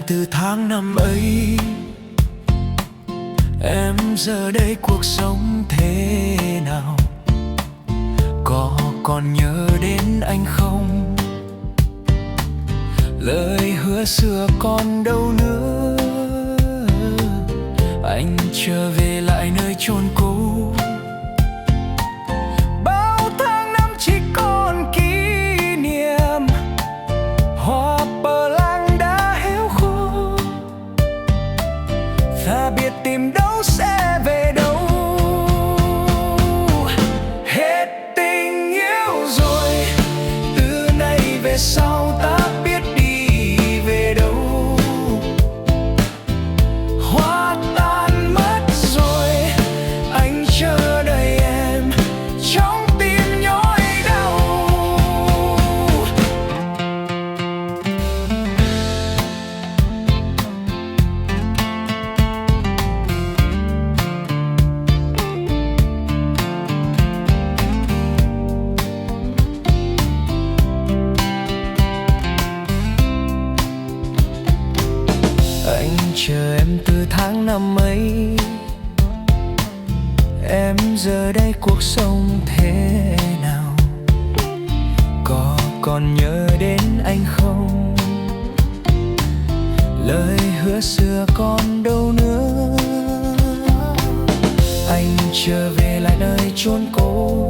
từ tháng năm ấy. Em giờ đây cuộc sống thế nào? Có còn nhớ đến anh không? Lời hứa xưa còn đâu nữa? Anh trở về lại nơi chốn cũ. Bao tháng năm chỉ còn kỷ niệm, hoa bờ lang đã héo khô. Tha biệt tìm đâu sẽ về đâu. Hết tình yêu rồi, từ nay về sau ta biết đi về đâu. Hoa tan mất rồi, anh chờ đợi em trong tim nhói đau. Anh chờ em từ tháng năm ấy. Em giờ đây cuộc sống thế nào? Có còn nhớ đến anh không? Lời hứa xưa còn đâu nữa? Anh trở về lại nơi chốn cũ.